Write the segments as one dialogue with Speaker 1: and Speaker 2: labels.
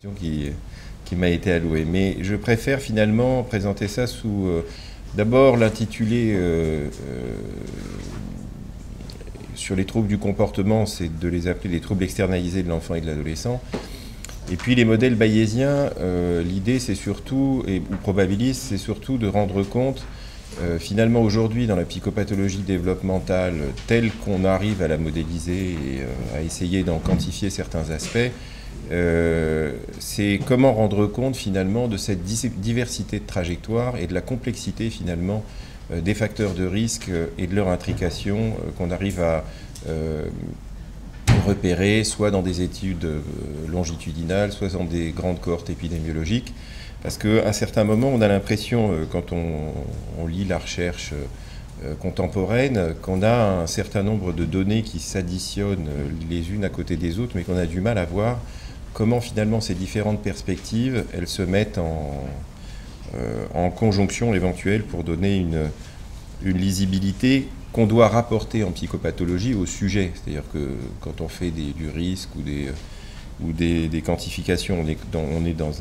Speaker 1: Qui m'a été allouée. Mais je préfère finalement présenter ça sous d'abord l'intitulé sur les troubles du comportement, c'est de les appeler les troubles externalisés de l'enfant et de l'adolescent. Et puis les modèles bayésiens, l'idée c'est surtout, ou probabiliste, c'est surtout de rendre compte finalement aujourd'hui dans la psychopathologie développementale telle qu'on arrive à la modéliser et à essayer d'en quantifier certains aspects, c'est comment rendre compte finalement de cette diversité de trajectoires et de la complexité finalement des facteurs de risque et de leur intrication qu'on arrive à repérer soit dans des études longitudinales, soit dans des grandes cohortes épidémiologiques. Parce qu'à un certain moment, on a l'impression, quand on lit la recherche contemporaine, qu'on a un certain nombre de données qui s'additionnent les unes à côté des autres, mais qu'on a du mal à voir comment finalement ces différentes perspectives, elles se mettent en conjonction éventuelle pour donner une lisibilité qu'on doit rapporter en psychopathologie au sujet. C'est-à-dire que quand on fait du risque ou des quantifications, on est dans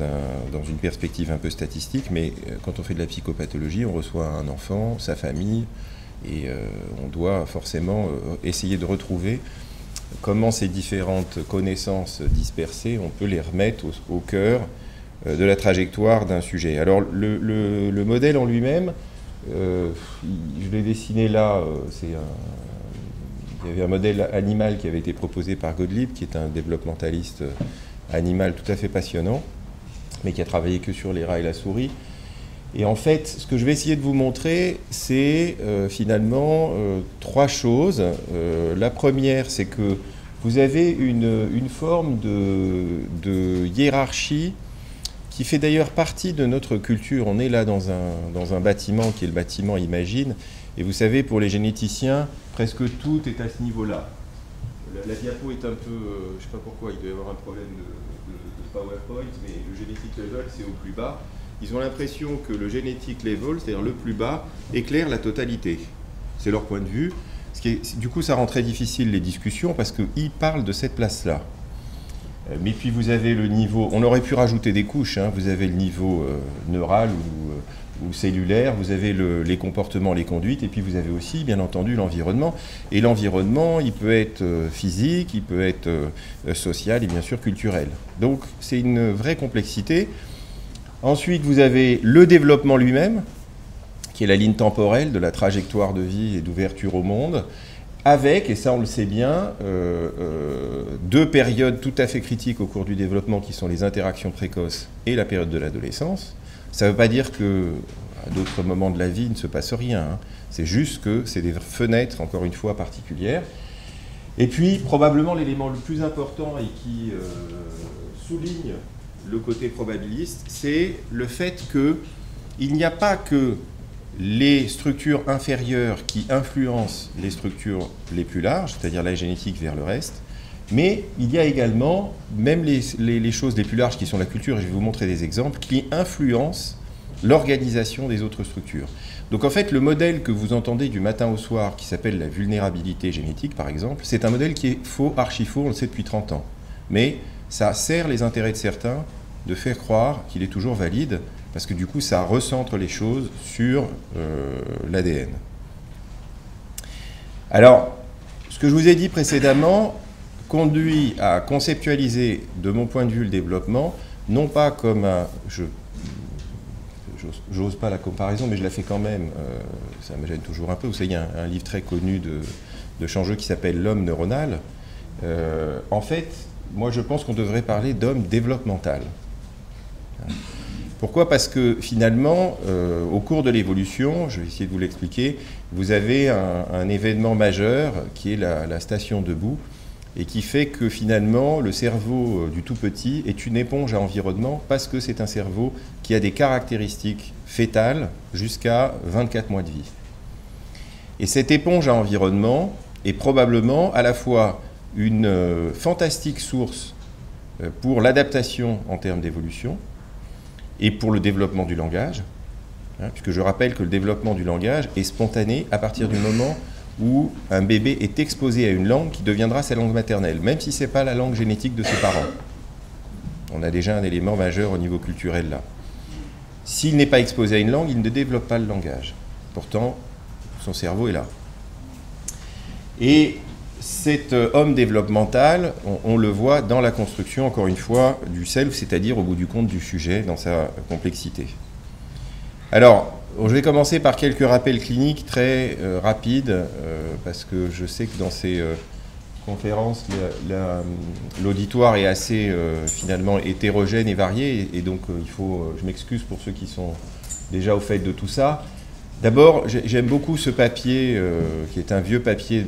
Speaker 1: une perspective un peu statistique, mais quand on fait de la psychopathologie, on reçoit un enfant, sa famille, et on doit forcément essayer de retrouver comment ces différentes connaissances dispersées, on peut les remettre au cœur de la trajectoire d'un sujet. Alors le modèle en lui-même, je l'ai dessiné là, il y avait un modèle animal qui avait été proposé par Gottlieb, qui est un développementaliste animal tout à fait passionnant, mais qui a travaillé que sur les rats et la souris. Et en fait, ce que je vais essayer de vous montrer, c'est finalement trois choses. La première, c'est que vous avez une forme de hiérarchie qui fait d'ailleurs partie de notre culture. On est là dans un bâtiment qui est le bâtiment Imagine. Et vous savez, pour les généticiens, presque tout est à ce niveau-là. La diapo est un peu... je ne sais pas pourquoi, il doit y avoir un problème de PowerPoint, mais le genetic level, c'est au plus bas. Ils ont l'impression que le genetic level, c'est-à-dire le plus bas, éclaire la totalité. C'est leur point de vue. Du coup, ça rend très difficile les discussions parce qu'ils parlent de cette place-là. Mais puis vous avez le niveau... On aurait pu rajouter des couches. Hein. Vous avez le niveau neural ou cellulaire, vous avez les comportements, les conduites, et puis vous avez aussi, bien entendu, l'environnement. Et l'environnement, il peut être physique, il peut être social et bien sûr culturel. Donc c'est une vraie complexité. Ensuite, vous avez le développement lui-même, qui est la ligne temporelle de la trajectoire de vie et d'ouverture au monde, avec, et ça on le sait bien, deux périodes tout à fait critiques au cours du développement qui sont les interactions précoces et la période de l'adolescence. Ça ne veut pas dire qu'à d'autres moments de la vie, il ne se passe rien. Hein. C'est juste que c'est des fenêtres, encore une fois, particulières. Et puis, probablement, l'élément le plus important et qui souligne le côté probabiliste, c'est le fait qu'il n'y a pas que les structures inférieures qui influencent les structures les plus larges, c'est-à-dire la génétique vers le reste, mais il y a également, même les choses les plus larges qui sont la culture, et je vais vous montrer des exemples, qui influencent l'organisation des autres structures. Donc en fait, le modèle que vous entendez du matin au soir, qui s'appelle la vulnérabilité génétique par exemple, c'est un modèle qui est faux, archi-faux, on le sait depuis 30 ans. Mais ça sert les intérêts de certains de faire croire qu'il est toujours valide, parce que du coup ça recentre les choses sur l'ADN. Alors, ce que je vous ai dit précédemment conduit à conceptualiser, de mon point de vue, le développement, non pas comme un... J'ose pas la comparaison, mais je la fais quand même, ça me gêne toujours un peu. Vous savez, il y a un livre très connu de Changeux qui s'appelle « L'homme neuronal ». En fait, moi je pense qu'on devrait parler d'homme développemental. Pourquoi ? Parce que finalement, au cours de l'évolution, je vais essayer de vous l'expliquer, vous avez un événement majeur qui est la station debout, et qui fait que finalement le cerveau du tout petit est une éponge à environnement parce que c'est un cerveau qui a des caractéristiques fétales jusqu'à 24 mois de vie. Et cette éponge à environnement est probablement à la fois une fantastique source pour l'adaptation en termes d'évolution et pour le développement du langage, hein, puisque je rappelle que le développement du langage est spontané à partir du moment où un bébé est exposé à une langue qui deviendra sa langue maternelle, même si ce n'est pas la langue génétique de ses parents. On a déjà un élément majeur au niveau culturel là. S'il n'est pas exposé à une langue, il ne développe pas le langage. Pourtant, son cerveau est là. Et cet homme développemental, on le voit dans la construction, encore une fois, du self, c'est-à-dire au bout du compte du sujet, dans sa complexité. Alors, je vais commencer par quelques rappels cliniques très rapides, parce que je sais que dans ces conférences, l'auditoire est assez finalement hétérogène et varié, et donc je m'excuse pour ceux qui sont déjà au fait de tout ça. D'abord, j'aime beaucoup ce papier, qui est un vieux papier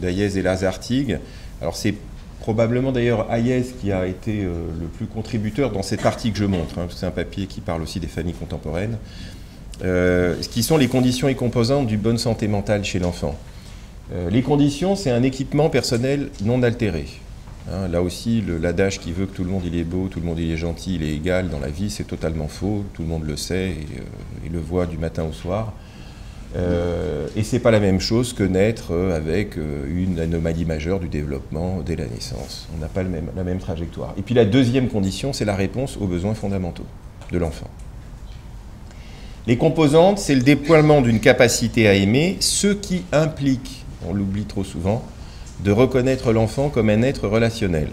Speaker 1: d'Hayez et Lazartigue. Alors c'est probablement d'ailleurs Hayez qui a été le plus contributeur dans cette partie que je montre, hein, parce que c'est un papier qui parle aussi des familles contemporaines, qui sont les conditions et composantes d'une bonne santé mentale chez l'enfant. Les conditions, c'est un équipement personnel non altéré. Hein, là aussi, l'adage qui veut que tout le monde il est beau, tout le monde il est gentil, il est égal dans la vie, c'est totalement faux. Tout le monde le sait et le voit du matin au soir. Et c'est pas la même chose que naître avec une anomalie majeure du développement dès la naissance. On n'a pas la même trajectoire. Et puis la deuxième condition, c'est la réponse aux besoins fondamentaux de l'enfant. Les composantes, c'est le déploiement d'une capacité à aimer, ce qui implique, on l'oublie trop souvent, de reconnaître l'enfant comme un être relationnel.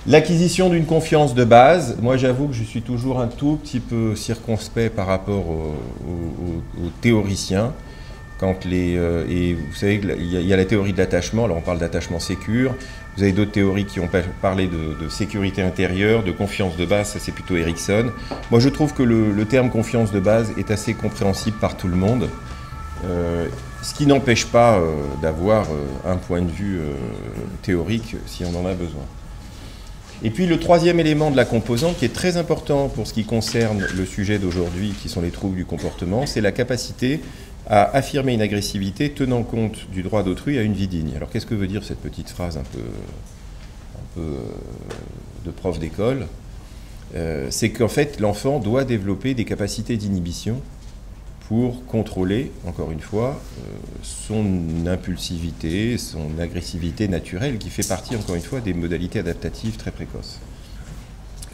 Speaker 1: L'acquisition d'une confiance de base, moi j'avoue que je suis toujours un tout petit peu circonspect par rapport aux théoriciens. Et vous savez qu'il y a la théorie de l'attachement, alors on parle d'attachement sécure, vous avez d'autres théories qui ont parlé de sécurité intérieure, de confiance de base, ça c'est plutôt Erikson. Moi je trouve que le terme confiance de base est assez compréhensible par tout le monde. Ce qui n'empêche pas d'avoir un point de vue théorique si on en a besoin. Et puis le troisième élément de la composante qui est très important pour ce qui concerne le sujet d'aujourd'hui, qui sont les troubles du comportement, c'est la capacité à affirmer une agressivité tenant compte du droit d'autrui à une vie digne. Alors qu'est-ce que veut dire cette petite phrase un peu de prof d'école? C'est qu'en fait l'enfant doit développer des capacités d'inhibition pour contrôler, encore une fois, son impulsivité, son agressivité naturelle, qui fait partie, encore une fois, des modalités adaptatives très précoces.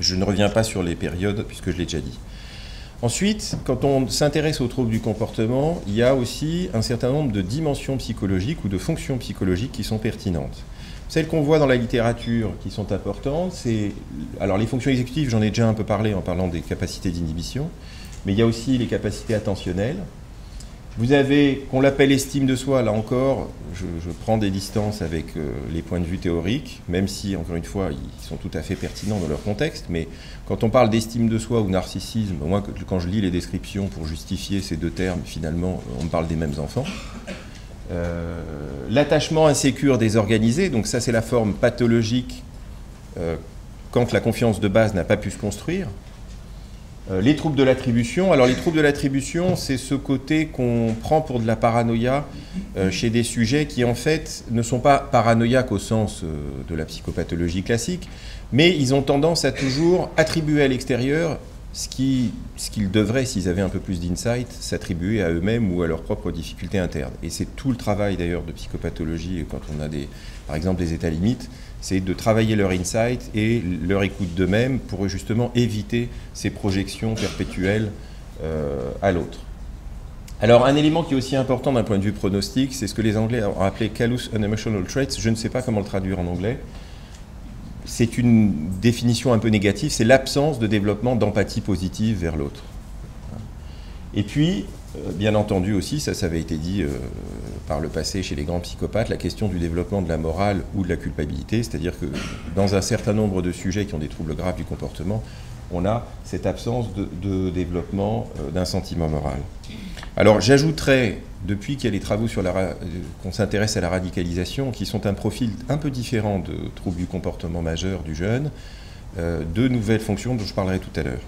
Speaker 1: Je ne reviens pas sur les périodes, puisque je l'ai déjà dit. Ensuite, quand on s'intéresse aux troubles du comportement, il y a aussi un certain nombre de dimensions psychologiques ou de fonctions psychologiques qui sont pertinentes. Celles qu'on voit dans la littérature qui sont importantes, c'est... Alors les fonctions exécutives, j'en ai déjà un peu parlé en parlant des capacités d'inhibition, mais il y a aussi les capacités attentionnelles. Vous avez, qu'on l'appelle estime de soi, là encore, je prends des distances avec les points de vue théoriques, même si, encore une fois, ils sont tout à fait pertinents dans leur contexte, mais quand on parle d'estime de soi ou narcissisme, moi, quand je lis les descriptions pour justifier ces deux termes, finalement, on parle des mêmes enfants. L'attachement insécure désorganisé, donc ça c'est la forme pathologique quand la confiance de base n'a pas pu se construire. Les troubles de l'attribution, alors les troubles de l'attribution, c'est ce côté qu'on prend pour de la paranoïa chez des sujets qui en fait ne sont pas paranoïaques au sens de la psychopathologie classique, mais ils ont tendance à toujours attribuer à l'extérieur ce qu'ils devraient, s'ils avaient un peu plus d'insight, s'attribuer à eux-mêmes ou à leurs propres difficultés internes. Et c'est tout le travail d'ailleurs de psychopathologie quand on a par exemple des états limites, c'est de travailler leur insight et leur écoute d'eux-mêmes pour justement éviter ces projections perpétuelles à l'autre. Alors un élément qui est aussi important d'un point de vue pronostic, c'est ce que les Anglais ont appelé callous unemotional traits, je ne sais pas comment le traduire en anglais. C'est une définition un peu négative, c'est l'absence de développement d'empathie positive vers l'autre. Et puis, bien entendu aussi, ça avait été dit par le passé chez les grands psychopathes, la question du développement de la morale ou de la culpabilité, c'est-à-dire que dans un certain nombre de sujets qui ont des troubles graves du comportement, on a cette absence de développement d'un sentiment moral. Alors j'ajouterais, depuis qu'il y a les travaux qu'on s'intéresse à la radicalisation, qui sont un profil un peu différent de troubles du comportement majeur du jeune, deux nouvelles fonctions dont je parlerai tout à l'heure.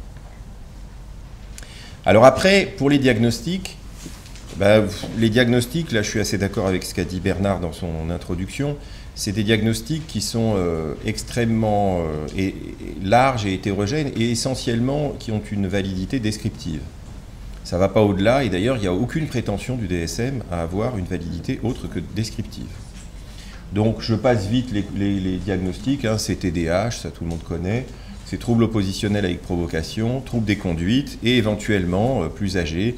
Speaker 1: Alors après, pour les diagnostics, là je suis assez d'accord avec ce qu'a dit Bernard dans son introduction, c'est des diagnostics qui sont extrêmement larges et hétérogènes et essentiellement qui ont une validité descriptive. Ça ne va pas au-delà et d'ailleurs il n'y a aucune prétention du DSM à avoir une validité autre que descriptive. Donc je passe vite les diagnostics, hein, c'est TDAH, ça tout le monde connaît, c'est troubles oppositionnels avec provocation, troubles des conduites et éventuellement plus âgés.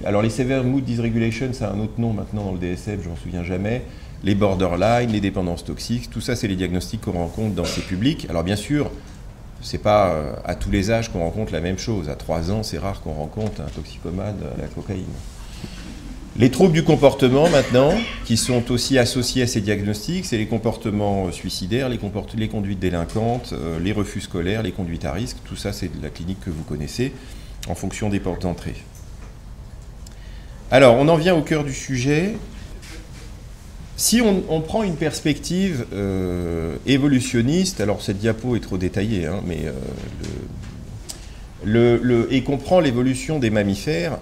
Speaker 1: Alors les Severe Mood Dysregulation, c'est un autre nom maintenant dans le DSM, je m'en souviens jamais. Les borderline, les dépendances toxiques, tout ça c'est les diagnostics qu'on rencontre dans ces publics. Alors bien sûr, c'est pas à tous les âges qu'on rencontre la même chose. À 3 ans, c'est rare qu'on rencontre un toxicomane à la cocaïne. Les troubles du comportement maintenant, qui sont aussi associés à ces diagnostics, c'est les comportements suicidaires, les conduites délinquantes, les refus scolaires, les conduites à risque. Tout ça, c'est de la clinique que vous connaissez en fonction des portes d'entrée. Alors, on en vient au cœur du sujet. Si on prend une perspective évolutionniste, alors cette diapo est trop détaillée, hein, mais et qu'on prend l'évolution des mammifères,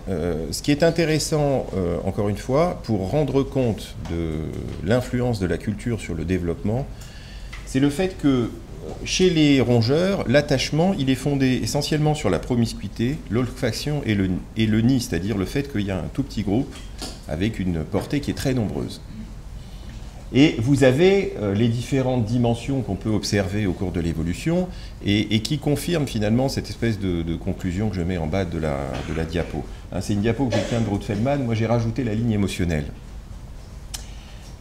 Speaker 1: ce qui est intéressant, encore une fois, pour rendre compte de l'influence de la culture sur le développement, c'est le fait que chez les rongeurs, l'attachement, il est fondé essentiellement sur la promiscuité, l'olfaction et le nid, c'est-à-dire le fait qu'il y a un tout petit groupe avec une portée qui est très nombreuse. Et vous avez les différentes dimensions qu'on peut observer au cours de l'évolution et qui confirment finalement cette espèce de conclusion que je mets en bas de la diapo. Hein, c'est une diapo que j'obtiens de Ruth-Feldman, moi j'ai rajouté la ligne émotionnelle.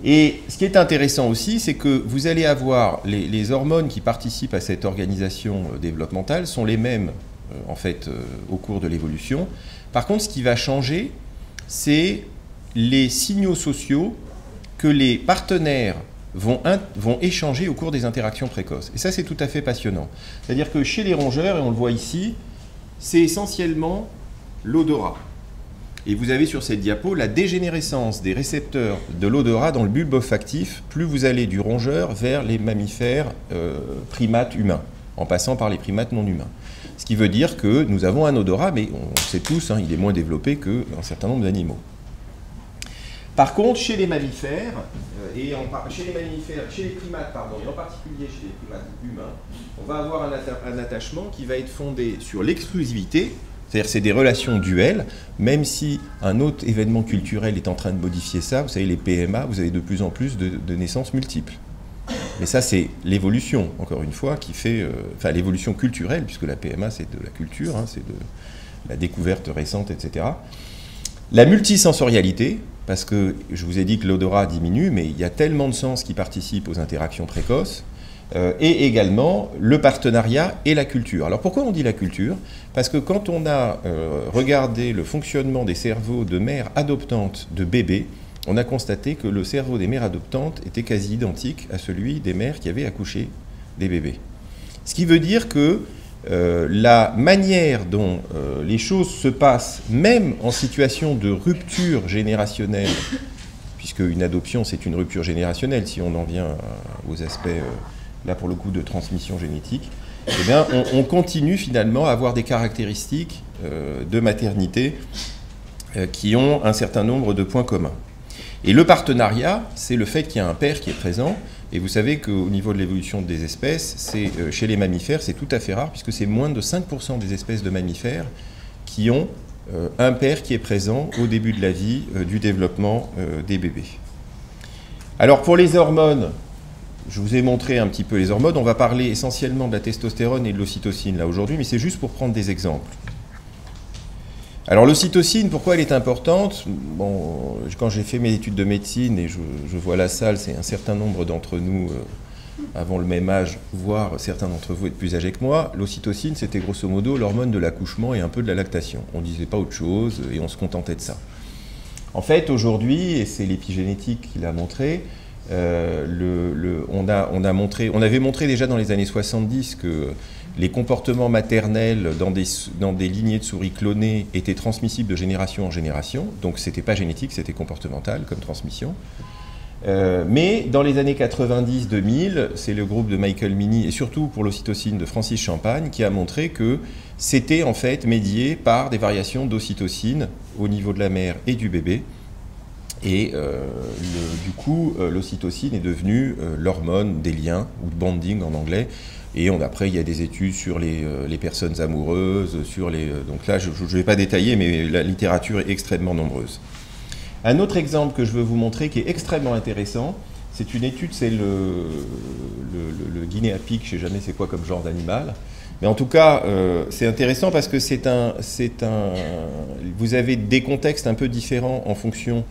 Speaker 1: Et ce qui est intéressant aussi, c'est que vous allez avoir les hormones qui participent à cette organisation développementale sont les mêmes en fait au cours de l'évolution. Par contre, ce qui va changer, c'est les signaux sociaux que les partenaires vont échanger au cours des interactions précoces. Et ça, c'est tout à fait passionnant. C'est-à-dire que chez les rongeurs, et on le voit ici, c'est essentiellement l'odorat. Et vous avez sur cette diapo la dégénérescence des récepteurs de l'odorat dans le bulbe olfactif, plus vous allez du rongeur vers les mammifères primates humains, en passant par les primates non humains. Ce qui veut dire que nous avons un odorat, mais on sait tous, hein, il est moins développé qu'un certain nombre d'animaux. Par contre, chez les mammifères, chez les primates, et en particulier chez les primates humains, on va avoir un attachement qui va être fondé sur l'exclusivité, c'est-à-dire c'est des relations duelles, même si un autre événement culturel est en train de modifier ça. Vous savez, les PMA, vous avez de plus en plus de naissances multiples. Mais ça, c'est l'évolution, encore une fois, qui fait... enfin, l'évolution culturelle, puisque la PMA, c'est de la culture, hein, c'est de la découverte récente, etc. La multisensorialité, parce que je vous ai dit que l'odorat diminue, mais il y a tellement de sens qui participent aux interactions précoces, et également le partenariat et la culture. Alors pourquoi on dit la culture? Parce que quand on a regardé le fonctionnement des cerveaux de mères adoptantes de bébés, on a constaté que le cerveau des mères adoptantes était quasi identique à celui des mères qui avaient accouché des bébés. Ce qui veut dire que la manière dont les choses se passent, même en situation de rupture générationnelle, puisque une adoption c'est une rupture générationnelle, si on en vient aux aspects, là pour le coup, de transmission génétique, eh bien, on continue finalement à avoir des caractéristiques de maternité qui ont un certain nombre de points communs. Et le partenariat, c'est le fait qu'il y a un père qui est présent. Et vous savez qu'au niveau de l'évolution des espèces, chez les mammifères, c'est tout à fait rare, puisque c'est moins de 5% des espèces de mammifères qui ont un père qui est présent au début de la vie du développement des bébés. Alors pour les hormones, je vous ai montré un petit peu les hormones. On va parler essentiellement de la testostérone et de l'ocytocine là aujourd'hui, mais c'est juste pour prendre des exemples. Alors l'ocytocine, pourquoi elle est importante? Bon, quand j'ai fait mes études de médecine et je vois la salle, c'est un certain nombre d'entre nous avant le même âge, voire certains d'entre vous êtes plus âgés que moi. L'ocytocine, c'était grosso modo l'hormone de l'accouchement et un peu de la lactation. On ne disait pas autre chose et on se contentait de ça. En fait, aujourd'hui, et c'est l'épigénétique qui l'a montré, on avait montré déjà dans les années 70 que les comportements maternels dans des lignées de souris clonées étaient transmissibles de génération en génération. Donc ce n'était pas génétique, c'était comportemental comme transmission. Mais dans les années 90-2000, c'est le groupe de Michael Mini et surtout pour l'ocytocine de Francis Champagne qui a montré que c'était en fait médié par des variations d'ocytocine au niveau de la mère et du bébé. Et du coup, l'ocytocine est devenue l'hormone des liens, ou bonding en anglais. Et après, il y a des études sur les personnes amoureuses, donc là, je ne vais pas détailler, mais la littérature est extrêmement nombreuse. Un autre exemple que je veux vous montrer, qui est extrêmement intéressant, c'est une étude, c'est le guinea pig, je ne sais jamais c'est quoi comme genre d'animal. Mais en tout cas, c'est intéressant parce que vous avez des contextes un peu différents en fonction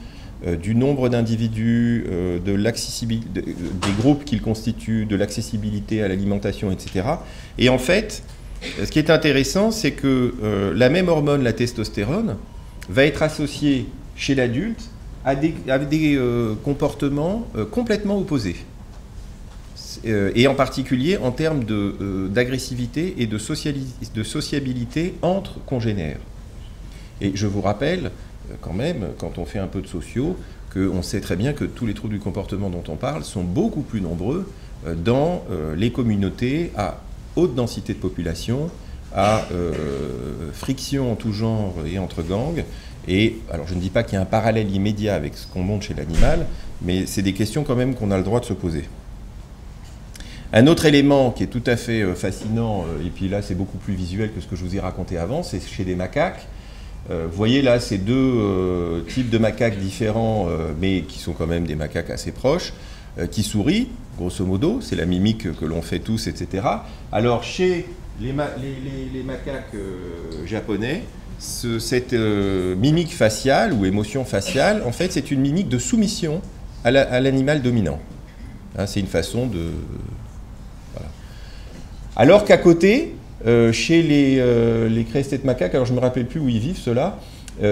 Speaker 1: du nombre d'individus, des groupes qu'ils constituent, de l'accessibilité à l'alimentation, etc. Et en fait, ce qui est intéressant, c'est que la même hormone, la testostérone, va être associée chez l'adulte à des comportements complètement opposés. Et en particulier en termes d'agressivité et de sociabilité entre congénères. Et je vous rappelle, quand même, quand on fait un peu de sociaux, qu'on sait très bien que tous les troubles du comportement dont on parle sont beaucoup plus nombreux dans les communautés à haute densité de population, à friction en tout genre et entre gangs. Et alors je ne dis pas qu'il y a un parallèle immédiat avec ce qu'on montre chez l'animal, mais c'est des questions quand même qu'on a le droit de se poser. Un autre élément qui est tout à fait fascinant, et puis là c'est beaucoup plus visuel que ce que je vous ai raconté avant, c'est chez des macaques. Vous voyez là ces deux types de macaques différents, mais qui sont quand même des macaques assez proches, qui sourient, grosso modo, c'est la mimique que l'on fait tous, etc. Alors chez les macaques japonais, cette mimique faciale ou émotion faciale, en fait c'est une mimique de soumission à l'animal dominant. Hein, c'est une façon de... Voilà. Alors qu'à côté, chez les crested macaques, alors je ne me rappelle plus où ils vivent ceux-là,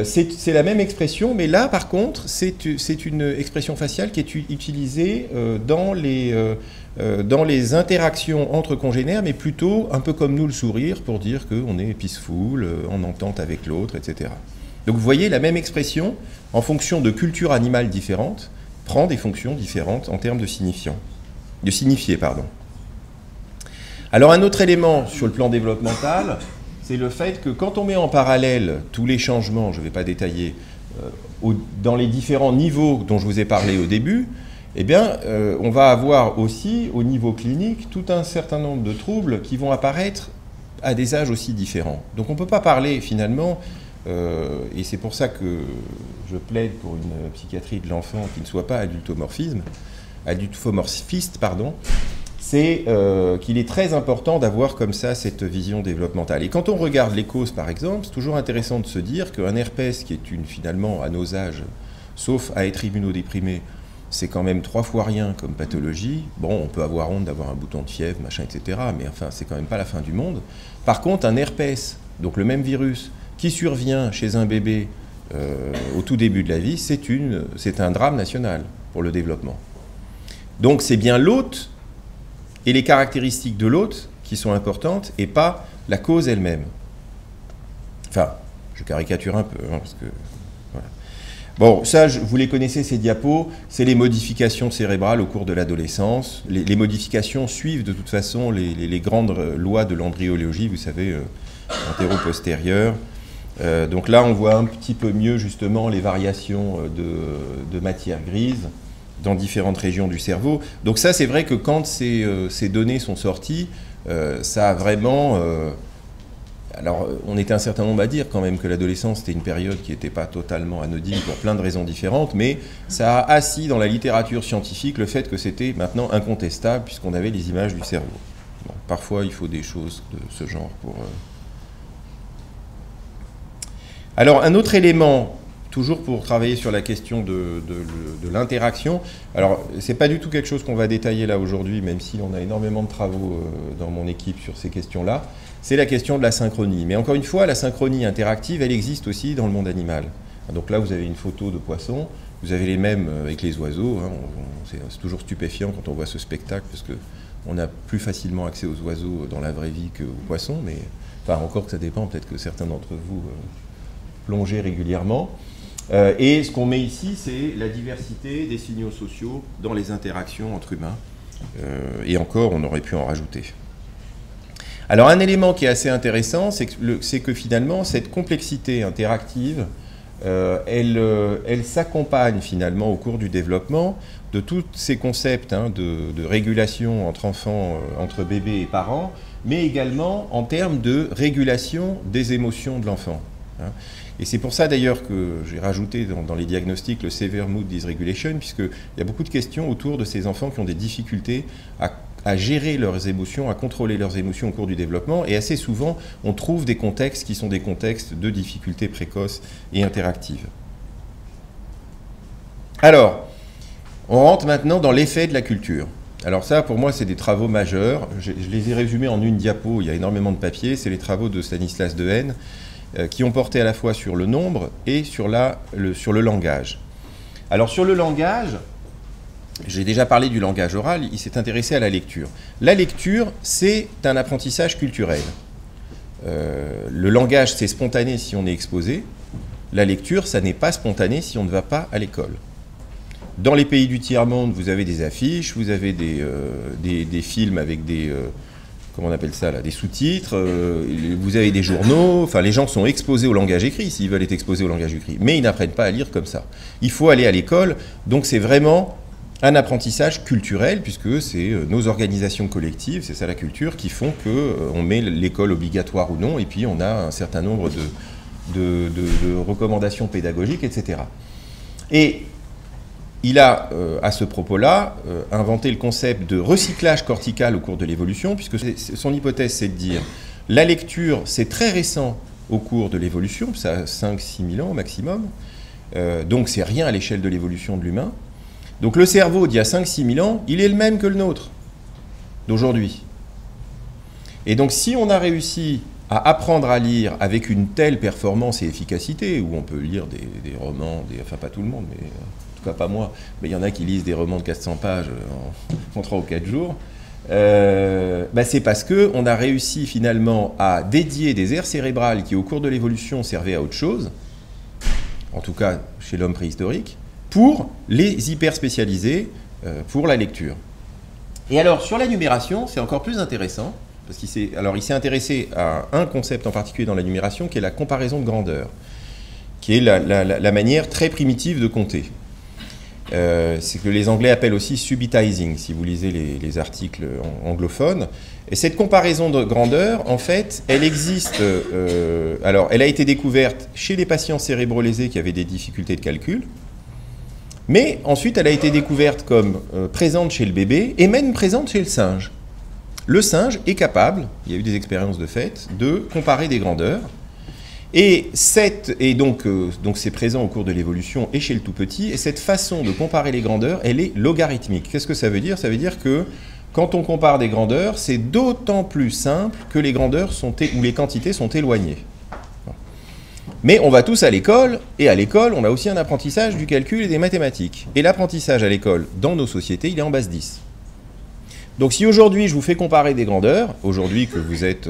Speaker 1: c'est la même expression, mais là par contre c'est une expression faciale qui est utilisée dans les interactions entre congénères, mais plutôt un peu comme nous le sourire pour dire qu'on est peaceful, en entente avec l'autre, etc. Donc vous voyez, la même expression, en fonction de cultures animales différentes, prend des fonctions différentes en termes de signifier. Alors un autre élément sur le plan développemental, c'est le fait que quand on met en parallèle tous les changements, je ne vais pas détailler, dans les différents niveaux dont je vous ai parlé au début, eh bien, on va avoir aussi, au niveau clinique, tout un certain nombre de troubles qui vont apparaître à des âges aussi différents. Donc on ne peut pas parler finalement, et c'est pour ça que je plaide pour une psychiatrie de l'enfant qui ne soit pas adultomorphiste, c'est qu'il est très important d'avoir comme ça cette vision développementale. Et quand on regarde les causes, par exemple, c'est toujours intéressant de se dire qu'un herpès, qui est finalement, à nos âges, sauf à être immunodéprimé, c'est quand même 3 fois rien comme pathologie. Bon, on peut avoir honte d'avoir un bouton de fièvre, machin, etc., mais enfin, c'est quand même pas la fin du monde. Par contre, un herpès, donc le même virus, qui survient chez un bébé au tout début de la vie, c'est un drame national pour le développement. Donc c'est bien l'hôte et les caractéristiques de l'hôte qui sont importantes et pas la cause elle-même. Enfin, je caricature un peu, hein, parce que... Voilà. Bon, ça, vous les connaissez, ces diapos, c'est les modifications cérébrales au cours de l'adolescence. Les modifications suivent de toute façon les grandes lois de l'embryologie, vous savez, antéro-postérieures. Donc là, on voit un petit peu mieux, justement, les variations de matière grise dans différentes régions du cerveau. Donc ça, c'est vrai que quand ces données sont sorties, ça a vraiment... alors, on était un certain nombre à dire quand même que l'adolescence, c'était une période qui n'était pas totalement anodine pour plein de raisons différentes, mais ça a assis dans la littérature scientifique le fait que c'était maintenant incontestable puisqu'on avait les images du cerveau. Bon, parfois, il faut des choses de ce genre pour... Alors, un autre élément... Toujours pour travailler sur la question de l'interaction. Alors, ce n'est pas du tout quelque chose qu'on va détailler là aujourd'hui, même si on a énormément de travaux dans mon équipe sur ces questions-là. C'est la question de la synchronie. Mais encore une fois, la synchronie interactive, elle existe aussi dans le monde animal. Donc là, vous avez une photo de poisson. Vous avez les mêmes avec les oiseaux. Hein. C'est toujours stupéfiant quand on voit ce spectacle, parce qu'on a plus facilement accès aux oiseaux dans la vraie vie qu'aux poissons. Mais enfin, encore que ça dépend, peut-être que certains d'entre vous plongez régulièrement. Et ce qu'on met ici, c'est la diversité des signaux sociaux dans les interactions entre humains. Et encore, on aurait pu en rajouter. Alors, un élément qui est assez intéressant, c'est que finalement, cette complexité interactive, elle s'accompagne finalement au cours du développement de tous ces concepts de régulation entre enfants, entre bébés et parents, mais également en termes de régulation des émotions de l'enfant. hein. Et c'est pour ça d'ailleurs que j'ai rajouté dans les diagnostics le Severe Mood Dysregulation, puisqu'il y a beaucoup de questions autour de ces enfants qui ont des difficultés à gérer leurs émotions, à contrôler leurs émotions au cours du développement, et assez souvent on trouve des contextes qui sont des contextes de difficultés précoces et interactives. Alors, on rentre maintenant dans l'effet de la culture. Alors ça, pour moi, c'est des travaux majeurs. Je les ai résumés en une diapo, il y a énormément de papier. C'est les travaux de Stanislas Dehaene qui ont porté à la fois sur le nombre et sur le langage. Alors sur le langage, j'ai déjà parlé du langage oral, il s'est intéressé à la lecture. La lecture, c'est un apprentissage culturel. Le langage, c'est spontané si on est exposé. La lecture, ça n'est pas spontané si on ne va pas à l'école. Dans les pays du tiers-monde, vous avez des affiches, vous avez des films avec des, comment on appelle ça là, des sous-titres, vous avez des journaux, enfin les gens sont exposés au langage écrit s'ils veulent être exposés au langage écrit, mais ils n'apprennent pas à lire comme ça. Il faut aller à l'école, donc c'est vraiment un apprentissage culturel, puisque c'est nos organisations collectives, c'est ça la culture, qui font qu'on met l'école obligatoire ou non, et puis on a un certain nombre de recommandations pédagogiques, etc. Et il a, à ce propos-là, inventé le concept de recyclage cortical au cours de l'évolution, puisque son hypothèse, c'est de dire la lecture, c'est très récent au cours de l'évolution, ça a 5-6 000 ans au maximum, donc c'est rien à l'échelle de l'évolution de l'humain. Donc le cerveau d'il y a 5-6 000 ans, il est le même que le nôtre d'aujourd'hui. Et donc si on a réussi à apprendre à lire avec une telle performance et efficacité, où on peut lire des romans, enfin pas tout le monde, mais pas moi, mais il y en a qui lisent des romans de 400 pages en 3 ou 4 jours, c'est parce qu'on a réussi finalement à dédier des aires cérébrales qui au cours de l'évolution servaient à autre chose, en tout cas chez l'homme préhistorique, pour les hyper spécialiser pour la lecture. Et alors sur la numération, c'est encore plus intéressant, parce qu'il s'est intéressé à un concept en particulier dans la numération, qui est la comparaison de grandeur, qui est la manière très primitive de compter. C'est que les Anglais appellent aussi subitizing, si vous lisez les articles anglophones. Et cette comparaison de grandeur, en fait, elle existe. Alors, elle a été découverte chez les patients cérébro-lésés qui avaient des difficultés de calcul, mais ensuite, elle a été découverte comme présente chez le bébé et même présente chez le singe. Le singe est capable, il y a eu des expériences de fait, de comparer des grandeurs. Et donc c'est présent au cours de l'évolution et chez le tout petit, et cette façon de comparer les grandeurs, elle est logarithmique. Qu'est-ce que ça veut dire? Ça veut dire que quand on compare des grandeurs, c'est d'autant plus simple que les grandeurs ou les quantités sont éloignées. Mais on va tous à l'école, et à l'école, on a aussi un apprentissage du calcul et des mathématiques. Et l'apprentissage à l'école, dans nos sociétés, il est en base 10. Donc si aujourd'hui je vous fais comparer des grandeurs, aujourd'hui que vous êtes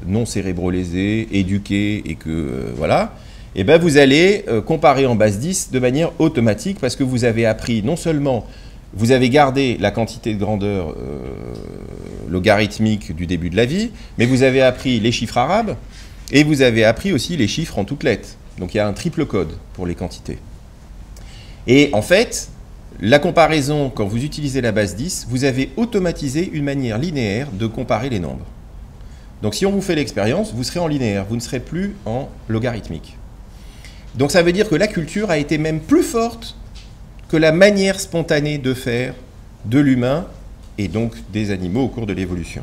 Speaker 1: non cérébro-lésé, éduqué et que voilà, et ben vous allez comparer en base 10 de manière automatique parce que vous avez appris non seulement, vous avez gardé la quantité de grandeur logarithmique du début de la vie, mais vous avez appris les chiffres arabes et vous avez appris aussi les chiffres en toutes lettres. Donc il y a un triple code pour les quantités. Et en fait, la comparaison, quand vous utilisez la base 10, vous avez automatisé une manière linéaire de comparer les nombres. Donc si on vous fait l'expérience, vous serez en linéaire, vous ne serez plus en logarithmique. Donc ça veut dire que la culture a été même plus forte que la manière spontanée de faire de l'humain et donc des animaux au cours de l'évolution.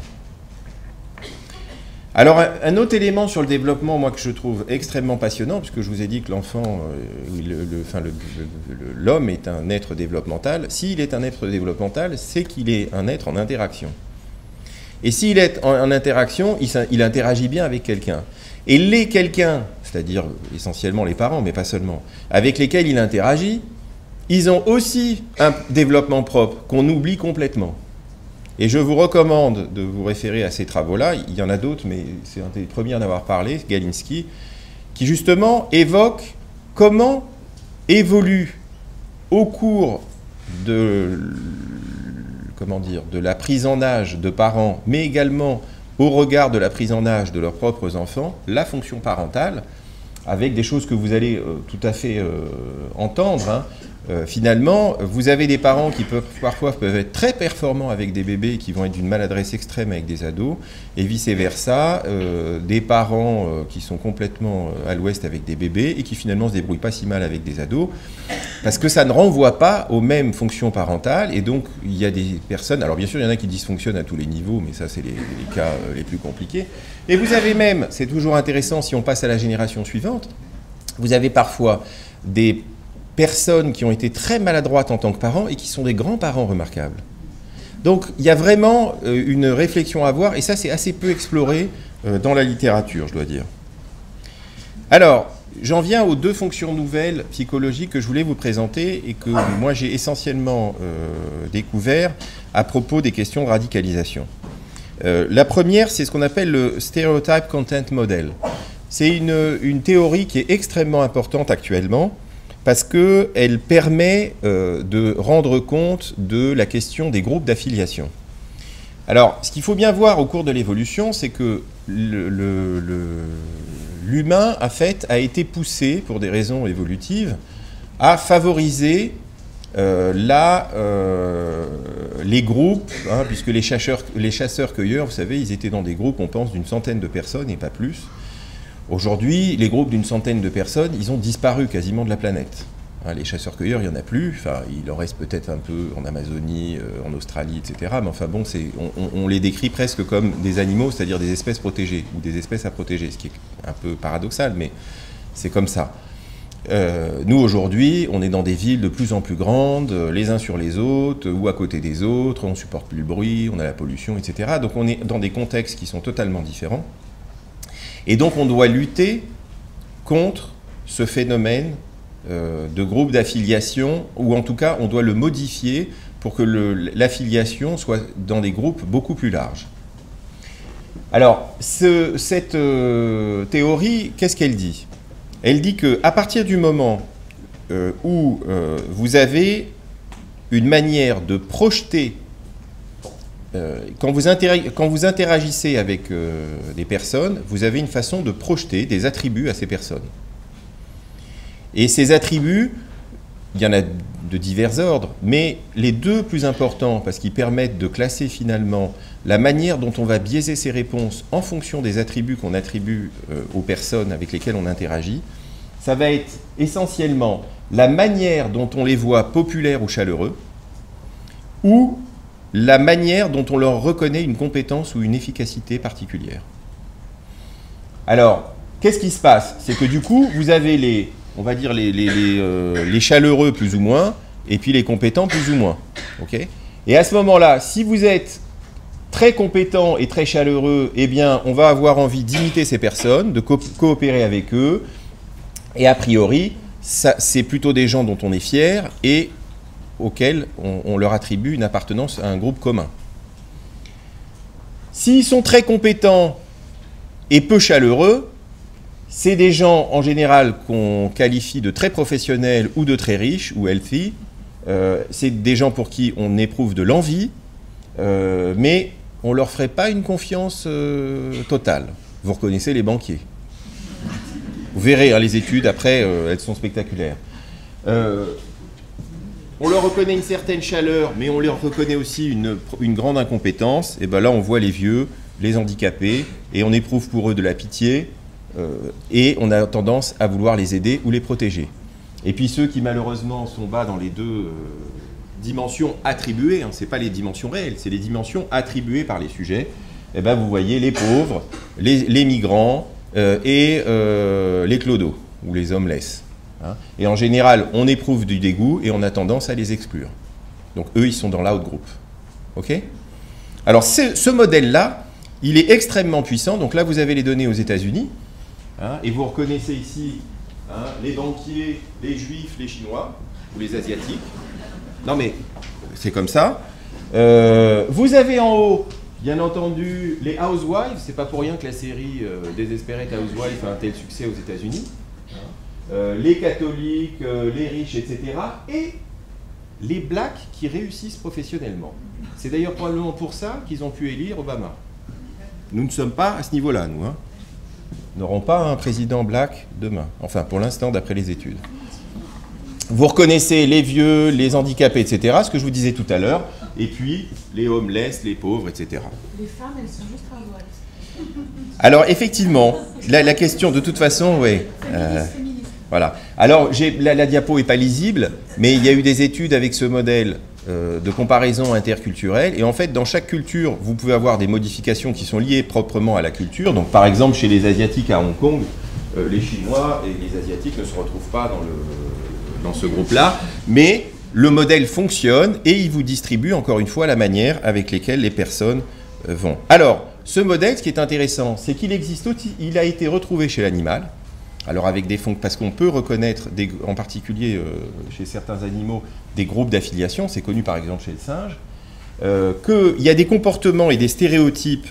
Speaker 1: Alors, un autre élément sur le développement, moi, que je trouve extrêmement passionnant, puisque je vous ai dit que l'enfant, l'homme est un être développemental. S'il est un être développemental, c'est qu'il est un être en interaction. Et s'il est en interaction, il interagit bien avec quelqu'un. Et les quelqu'un, c'est-à-dire essentiellement les parents, mais pas seulement, avec lesquels il interagit, ils ont aussi un développement propre qu'on oublie complètement. Et je vous recommande de vous référer à ces travaux-là. Il y en a d'autres, mais c'est un des premiers à en avoir parlé, Galinski, qui justement évoque comment évolue au cours de la prise en âge de parents, mais également au regard de la prise en âge de leurs propres enfants, la fonction parentale, avec des choses que vous allez tout à fait entendre, hein. finalement, vous avez des parents qui parfois peuvent être très performants avec des bébés et qui vont être d'une maladresse extrême avec des ados, et vice-versa, des parents qui sont complètement à l'ouest avec des bébés et qui finalement se débrouillent pas si mal avec des ados, parce que ça ne renvoie pas aux mêmes fonctions parentales, et donc il y a des personnes, alors bien sûr il y en a qui dysfonctionnent à tous les niveaux, mais ça c'est les cas les plus compliqués, et vous avez même, c'est toujours intéressant si on passe à la génération suivante, vous avez parfois des personnes qui ont été très maladroites en tant que parents et qui sont des grands-parents remarquables. Donc il y a vraiment une réflexion à avoir, et ça c'est assez peu exploré dans la littérature, je dois dire. Alors, j'en viens aux deux fonctions nouvelles psychologiques que je voulais vous présenter et que moi j'ai essentiellement découvert à propos des questions de radicalisation. La première, c'est ce qu'on appelle le Stereotype Content Model. C'est une théorie qui est extrêmement importante actuellement, parce qu'elle permet de rendre compte de la question des groupes d'affiliation. Alors, ce qu'il faut bien voir au cours de l'évolution, c'est que l'humain, en fait, a été poussé, pour des raisons évolutives, à favoriser les groupes, hein, puisque les chasseurs-cueilleurs, vous savez, ils étaient dans des groupes, on pense, d'une centaine de personnes et pas plus. Aujourd'hui, les groupes d'une centaine de personnes, ils ont disparu quasiment de la planète. Hein, les chasseurs-cueilleurs, il n'y en a plus. Enfin, il en reste peut-être un peu en Amazonie, en Australie, etc. Mais enfin bon, on les décrit presque comme des animaux, c'est-à-dire des espèces protégées ou des espèces à protéger, ce qui est un peu paradoxal, mais c'est comme ça. Nous, aujourd'hui, on est dans des villes de plus en plus grandes, les uns sur les autres, ou à côté des autres, on ne supporte plus le bruit, on a la pollution, etc. Donc on est dans des contextes qui sont totalement différents. Et donc on doit lutter contre ce phénomène de groupe d'affiliation, ou en tout cas on doit le modifier pour que l'affiliation soit dans des groupes beaucoup plus larges. Alors cette théorie, qu'est-ce qu'elle dit? Elle dit qu'à partir du moment où vous avez une manière de projeter, quand vous interagissez avec des personnes, vous avez une façon de projeter des attributs à ces personnes. Et ces attributs, il y en a de divers ordres, mais les deux plus importants, parce qu'ils permettent de classer finalement la manière dont on va biaiser ces réponses en fonction des attributs qu'on attribue aux personnes avec lesquelles on interagit, ça va être essentiellement la manière dont on les voit populaires ou chaleureux, ou la manière dont on leur reconnaît une compétence ou une efficacité particulière. Alors, qu'est-ce qui se passe? C'est que du coup, vous avez on va dire les chaleureux plus ou moins, et puis les compétents plus ou moins. Okay, et à ce moment-là, si vous êtes très compétent et très chaleureux, eh bien, on va avoir envie d'imiter ces personnes, de coopérer avec eux, et a priori, c'est plutôt des gens dont on est fier, et auxquels on leur attribue une appartenance à un groupe commun. S'ils sont très compétents et peu chaleureux, c'est des gens en général qu'on qualifie de très professionnels ou de très riches ou healthy. C'est des gens pour qui on éprouve de l'envie, mais on ne leur ferait pas une confiance totale. Vous reconnaissez les banquiers. Vous verrez, hein, les études, après, elles sont spectaculaires. On leur reconnaît une certaine chaleur, mais on leur reconnaît aussi une grande incompétence. Et bien là, on voit les vieux, les handicapés, et on éprouve pour eux de la pitié, et on a tendance à vouloir les aider ou les protéger. Et puis ceux qui malheureusement sont bas dans les deux dimensions attribuées, hein, ce n'est pas les dimensions réelles, c'est les dimensions attribuées par les sujets, et ben vous voyez les pauvres, les migrants et les clodos, ou les homeless. Hein. Et en général, on éprouve du dégoût et on a tendance à les exclure. Donc eux, ils sont dans l'out-group. OK ? Alors ce modèle-là, il est extrêmement puissant. Donc là, vous avez les données aux États-Unis. Hein, et vous reconnaissez ici hein, les banquiers, les juifs, les chinois, ou les asiatiques. Non mais, c'est comme ça. Vous avez en haut, bien entendu, les housewives. C'est pas pour rien que la série Desperate Housewives a un tel succès aux États-Unis. Les catholiques, les riches, etc. Et les blacks qui réussissent professionnellement. C'est d'ailleurs probablement pour ça qu'ils ont pu élire Obama. Nous ne sommes pas à ce niveau-là, nous. Hein. Nous n'aurons pas un président black demain. Enfin, pour l'instant, d'après les études. vous reconnaissez les vieux, les handicapés, etc., ce que je vous disais tout à l'heure, et puis les homeless, les pauvres, etc.
Speaker 2: Les femmes, elles sont juste à voile.
Speaker 1: Alors, effectivement, la question, de toute façon, oui. Voilà. Alors, la diapo n'est pas lisible, mais il y a eu des études avec ce modèle de comparaison interculturelle. Et en fait, dans chaque culture, vous pouvez avoir des modifications qui sont liées proprement à la culture. Donc, par exemple, chez les Asiatiques à Hong Kong, les Chinois et les Asiatiques ne se retrouvent pas dans ce groupe-là. Mais le modèle fonctionne et il vous distribue, encore une fois, la manière avec laquelle les personnes vont. Alors, ce modèle, ce qui est intéressant, c'est qu'il existe aussi, il a été retrouvé chez l'animal. Alors avec des fonctions, parce qu'on peut reconnaître, en particulier chez certains animaux, des groupes d'affiliation, c'est connu par exemple chez le singe, qu'il y a des comportements et des stéréotypes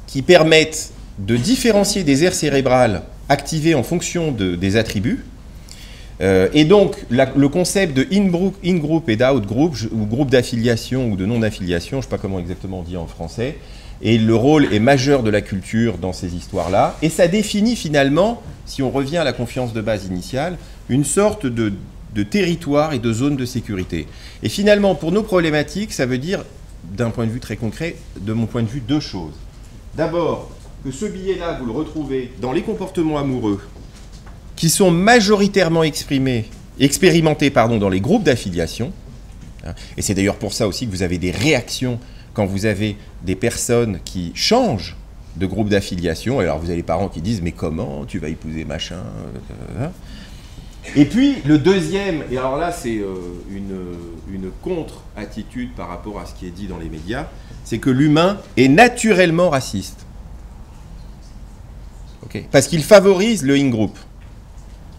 Speaker 1: qui permettent de différencier des aires cérébrales activées en fonction des attributs. Et donc le concept de in-group et d'out-group, ou groupe d'affiliation ou de non-affiliation, je ne sais pas comment exactement on dit en français, et le rôle est majeur de la culture dans ces histoires-là. Et ça définit finalement, si on revient à la confiance de base initiale, une sorte de territoire et de zone de sécurité. Et finalement, pour nos problématiques, ça veut dire, d'un point de vue très concret, de mon point de vue, deux choses. D'abord, que ce biais-là, vous le retrouvez dans les comportements amoureux, qui sont majoritairement expérimentés dans les groupes d'affiliation. Et c'est d'ailleurs pour ça aussi que vous avez des réactions quand vous avez des personnes qui changent de groupe d'affiliation. Alors vous avez les parents qui disent « mais comment tu vas épouser machin ?» Et puis le deuxième, et alors là c'est une contre-attitude par rapport à ce qui est dit dans les médias, c'est que l'humain est naturellement raciste. Okay. Parce qu'il favorise le in-group.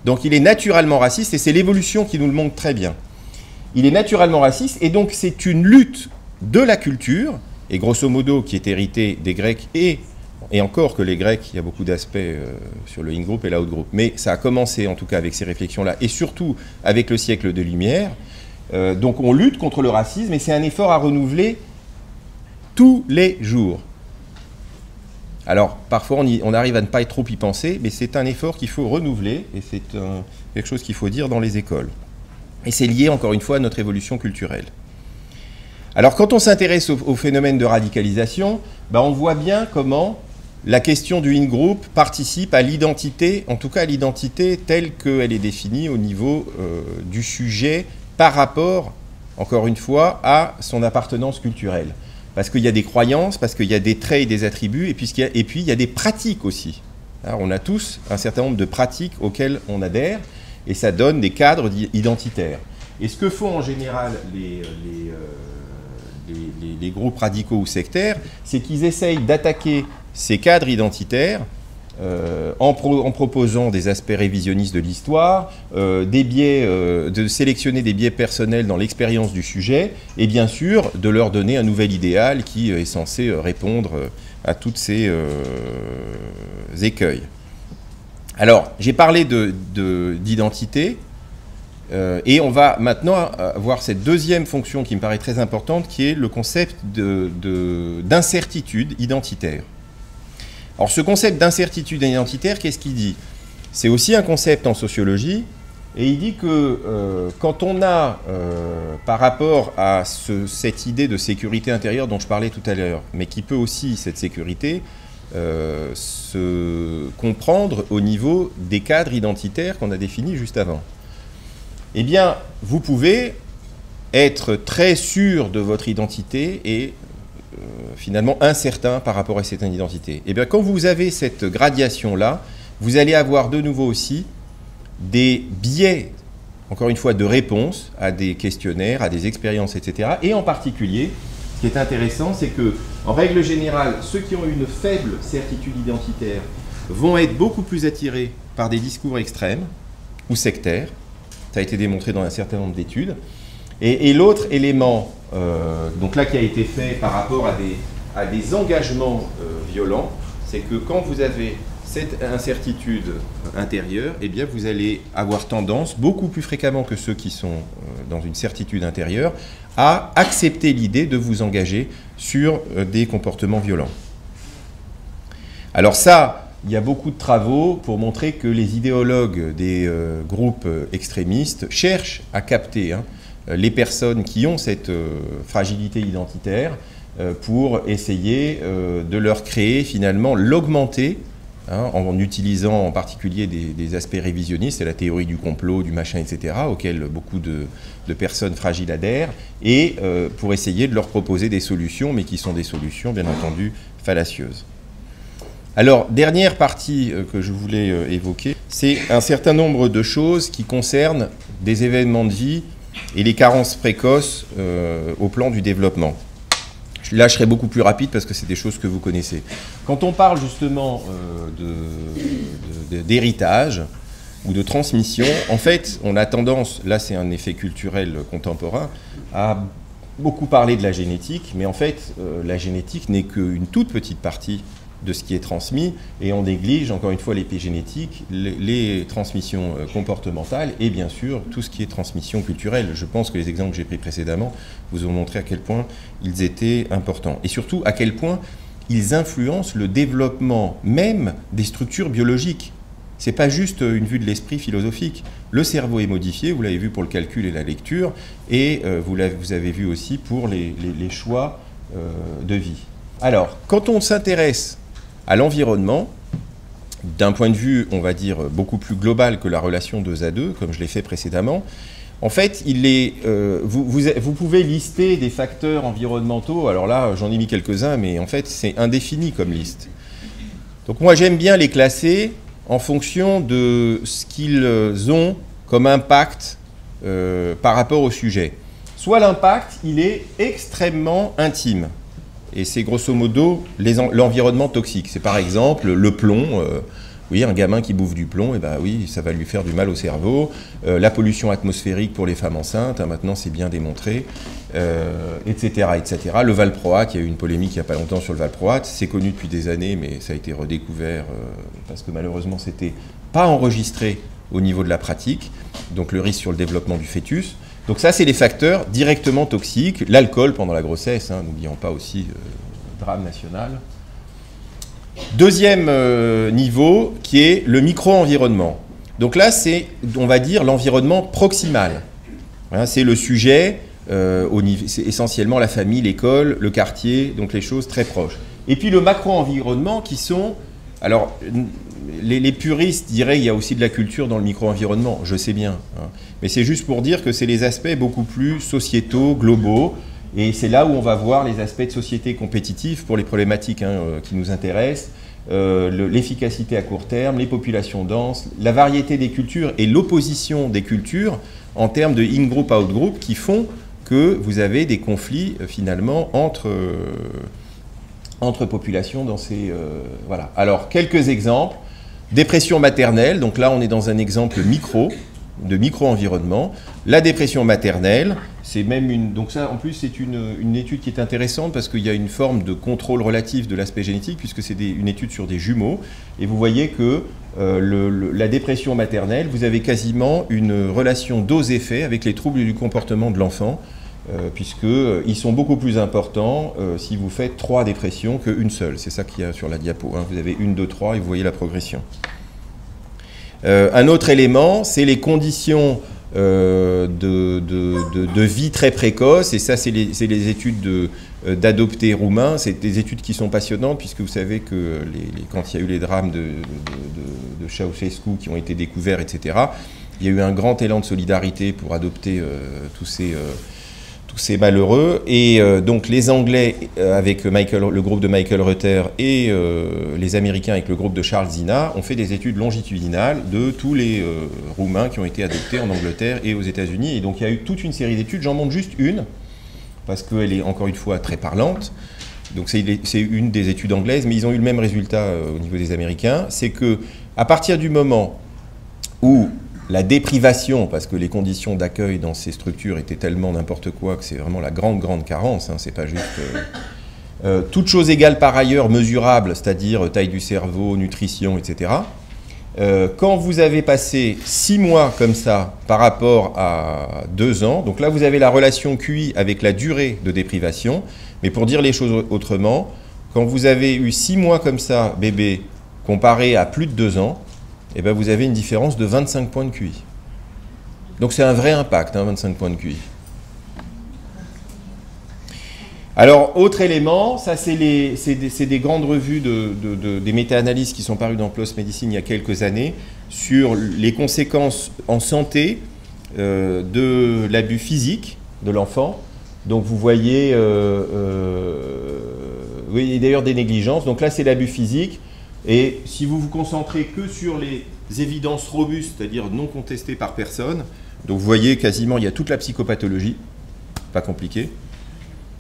Speaker 1: Donc il est naturellement raciste et c'est l'évolution qui nous le montre très bien. Il est naturellement raciste et donc c'est une lutte de la culture, et grosso modo qui est héritée des Grecs, et encore que les Grecs, il y a beaucoup d'aspects sur le in-group et l'out-group, mais ça a commencé en tout cas avec ces réflexions-là, et surtout avec le siècle de Lumière. Donc on lutte contre le racisme, et c'est un effort à renouveler tous les jours. Alors parfois on arrive à ne pas trop y penser, mais c'est un effort qu'il faut renouveler, et c'est quelque chose qu'il faut dire dans les écoles. Et c'est lié encore une fois à notre évolution culturelle. Alors quand on s'intéresse au phénomène de radicalisation, on voit bien comment la question du in-group participe à l'identité, en tout cas à l'identité telle qu'elle est définie au niveau du sujet par rapport, encore une fois, à son appartenance culturelle. Parce qu'il y a des croyances, parce qu'il y a des traits et des attributs, et puis il y a des pratiques aussi. Alors, on a tous un certain nombre de pratiques auxquelles on adhère, et ça donne des cadres identitaires. Et ce que font en général les groupes radicaux ou sectaires, c'est qu'ils essayent d'attaquer ces cadres identitaires en proposant des aspects révisionnistes de l'histoire, de sélectionner des biais personnels dans l'expérience du sujet, et bien sûr de leur donner un nouvel idéal qui est censé répondre à tous ces écueils. Alors, j'ai parlé d'identité. Et on va maintenant avoir cette deuxième fonction qui me paraît très importante, qui est le concept d'incertitude identitaire. Alors ce concept d'incertitude identitaire, qu'est-ce qu'il dit? C'est aussi un concept en sociologie, et il dit que quand on a, par rapport à cette idée de sécurité intérieure dont je parlais tout à l'heure, mais qui peut aussi, cette sécurité, se comprendre au niveau des cadres identitaires qu'on a définis juste avant. Eh bien, vous pouvez être très sûr de votre identité et finalement incertain par rapport à cette identité. Eh bien, quand vous avez cette gradation-là, vous allez avoir de nouveau aussi des biais, encore une fois, de réponse à des questionnaires, à des expériences, etc. Et en particulier, ce qui est intéressant, c'est que, en règle générale, ceux qui ont une faible certitude identitaire vont être beaucoup plus attirés par des discours extrêmes ou sectaires. Ça a été démontré dans un certain nombre d'études. Et l'autre élément, donc là qui a été fait par rapport à des engagements violents, c'est que quand vous avez cette incertitude intérieure, eh bien vous allez avoir tendance, beaucoup plus fréquemment que ceux qui sont dans une certitude intérieure, à accepter l'idée de vous engager sur des comportements violents. Alors ça, il y a beaucoup de travaux pour montrer que les idéologues des groupes extrémistes cherchent à capter les personnes qui ont cette fragilité identitaire pour essayer de leur créer finalement, l'augmenter, en utilisant en particulier des aspects révisionnistes, c'est la théorie du complot, du machin, etc., auquel beaucoup de personnes fragiles adhèrent, et pour essayer de leur proposer des solutions, mais qui sont des solutions, bien entendu, fallacieuses. Alors, dernière partie que je voulais évoquer, c'est un certain nombre de choses qui concernent des événements de vie et les carences précoces au plan du développement. Là, je serai beaucoup plus rapide parce que c'est des choses que vous connaissez. Quand on parle justement d'héritage ou de transmission, en fait, on a tendance, là c'est un effet culturel contemporain, à beaucoup parler de la génétique, mais en fait, la génétique n'est qu'une toute petite partie de ce qui est transmis, et on néglige, encore une fois, l'épigénétique, les transmissions comportementales, et bien sûr, tout ce qui est transmission culturelle. Je pense que les exemples que j'ai pris précédemment vous ont montré à quel point ils étaient importants, et surtout à quel point ils influencent le développement même des structures biologiques. Ce n'est pas juste une vue de l'esprit philosophique. Le cerveau est modifié, vous l'avez vu pour le calcul et la lecture, et vous avez vu aussi pour les choix de vie. Alors, quand on s'intéresse à l'environnement, d'un point de vue, on va dire, beaucoup plus global que la relation 2 à 2, comme je l'ai fait précédemment, en fait, vous pouvez lister des facteurs environnementaux. Alors là, j'en ai mis quelques-uns, mais en fait, c'est indéfini comme liste. Donc moi, j'aime bien les classer en fonction de ce qu'ils ont comme impact par rapport au sujet. Soit l'impact, il est extrêmement intime. Et c'est grosso modo l'environnement toxique. C'est par exemple le plomb. Oui, un gamin qui bouffe du plomb, eh ben oui, ça va lui faire du mal au cerveau. La pollution atmosphérique pour les femmes enceintes, maintenant c'est bien démontré, etc., etc. Le valproate, il y a eu une polémique il n'y a pas longtemps sur le valproate. C'est connu depuis des années, mais ça a été redécouvert parce que malheureusement, c'était pas enregistré au niveau de la pratique. Donc le risque sur le développement du fœtus. Donc ça, c'est les facteurs directement toxiques. L'alcool pendant la grossesse, n'oublions pas aussi drame national. Deuxième niveau, qui est le micro-environnement. Donc là, c'est, on va dire, l'environnement proximal. C'est le sujet, c'est essentiellement la famille, l'école, le quartier, donc les choses très proches. Et puis le macro-environnement qui sont... Alors, les puristes diraient qu'il y a aussi de la culture dans le micro-environnement, je sais bien. Mais c'est juste pour dire que c'est les aspects beaucoup plus sociétaux, globaux, et c'est là où on va voir les aspects de société compétitive pour les problématiques qui nous intéressent, l'efficacité à court terme, les populations denses, la variété des cultures et l'opposition des cultures en termes de in-group, out-group qui font que vous avez des conflits finalement entre populations dans ces... voilà. Alors, quelques exemples. Dépression maternelle, donc là on est dans un exemple de micro-environnement. La dépression maternelle, c'est même une... Donc ça, en plus, c'est une étude qui est intéressante parce qu'il y a une forme de contrôle relatif de l'aspect génétique puisque c'est une étude sur des jumeaux. Et vous voyez que la dépression maternelle, vous avez quasiment une relation dose-effet avec les troubles du comportement de l'enfant puisqu'ils sont beaucoup plus importants si vous faites 3 dépressions qu'une seule. C'est ça qu'il y a sur la diapo. Vous avez 1, 2, 3 et vous voyez la progression. Un autre élément, c'est les conditions de vie très précoces. Et ça, c'est les études d'adoptés roumains. C'est des études qui sont passionnantes puisque vous savez que quand il y a eu les drames de Ceausescu qui ont été découverts, etc., il y a eu un grand élan de solidarité pour adopter tous ces malheureux, et donc les Anglais avec le groupe de Michael Rutter et les Américains avec le groupe de Charles Zina ont fait des études longitudinales de tous les Roumains qui ont été adoptés en Angleterre et aux États-Unis, et donc il y a eu toute une série d'études, j'en montre juste une, parce qu'elle est encore une fois très parlante, donc c'est une des études anglaises, mais ils ont eu le même résultat au niveau des Américains, c'est que à partir du moment où la déprivation, parce que les conditions d'accueil dans ces structures étaient tellement n'importe quoi que c'est vraiment la grande carence, c'est pas juste... toutes choses égales par ailleurs mesurables, c'est-à-dire taille du cerveau, nutrition, etc. Quand vous avez passé 6 mois comme ça par rapport à 2 ans, donc là vous avez la relation QI avec la durée de déprivation, mais pour dire les choses autrement, quand vous avez eu 6 mois comme ça, bébé, comparé à plus de 2 ans, eh ben vous avez une différence de 25 points de QI. Donc c'est un vrai impact, hein, 25 points de QI. Alors, autre élément, ça c'est des grandes revues des méta-analyses qui sont parues dans PLOS Medicine il y a quelques années sur les conséquences en santé de l'abus physique de l'enfant. Donc vous voyez, oui, d'ailleurs des négligences. Donc là c'est l'abus physique. Et si vous vous concentrez que sur les évidences robustes, c'est-à-dire non contestées par personne, donc vous voyez quasiment il y a toute la psychopathologie, pas compliqué.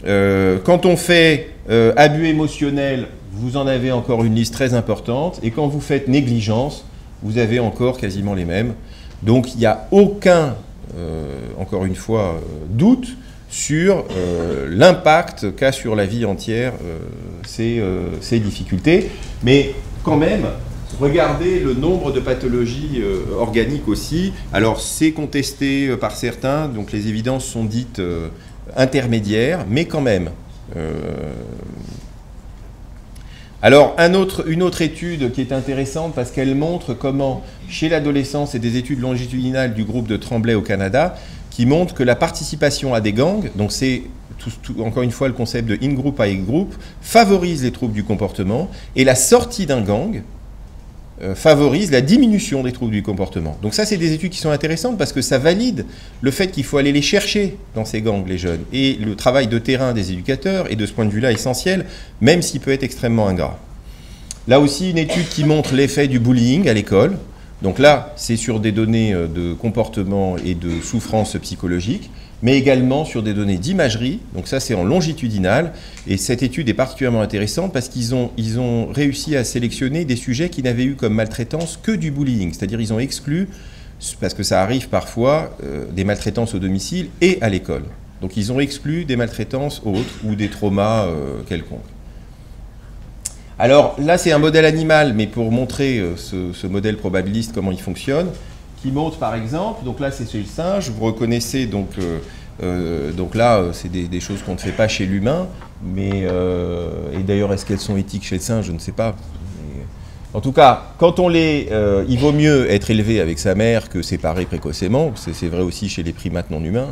Speaker 1: Quand on fait abus émotionnel, vous en avez encore une liste très importante. Et quand vous faites négligence, vous avez encore quasiment les mêmes. Donc il n'y a aucun, encore une fois, doute sur l'impact qu'a sur la vie entière ces difficultés. Mais quand même, regardez le nombre de pathologies organiques aussi. Alors c'est contesté par certains, donc les évidences sont dites intermédiaires, mais quand même. Alors une autre étude qui est intéressante parce qu'elle montre comment, chez l'adolescent, c'est des études longitudinales du groupe de Tremblay au Canada, qui montrent que la participation à des gangs, donc c'est encore une fois le concept de in-group à out-group, favorise les troubles du comportement, et la sortie d'un gang favorise la diminution des troubles du comportement. Donc ça, c'est des études qui sont intéressantes parce que ça valide le fait qu'il faut aller les chercher dans ces gangs, les jeunes. Et le travail de terrain des éducateurs est de ce point de vue-là essentiel, même s'il peut être extrêmement ingrat. Là aussi, une étude qui montre l'effet du bullying à l'école. Donc là, c'est sur des données de comportement et de souffrance psychologique, mais également sur des données d'imagerie. Donc ça, c'est en longitudinal. Et cette étude est particulièrement intéressante parce qu'ils ont réussi à sélectionner des sujets qui n'avaient eu comme maltraitance que du bullying. C'est-à-dire ils ont exclu, parce que ça arrive parfois, des maltraitances au domicile et à l'école. Donc ils ont exclu des maltraitances autres ou des traumas quelconques. Alors là, c'est un modèle animal, mais pour montrer ce modèle probabiliste, comment il fonctionne, qui montre par exemple, donc là c'est chez le singe, vous reconnaissez donc là c'est des choses qu'on ne fait pas chez l'humain, mais et d'ailleurs est-ce qu'elles sont éthiques chez le singe, je ne sais pas. Mais, en tout cas, quand on il vaut mieux être élevé avec sa mère que séparé précocement, c'est vrai aussi chez les primates non humains.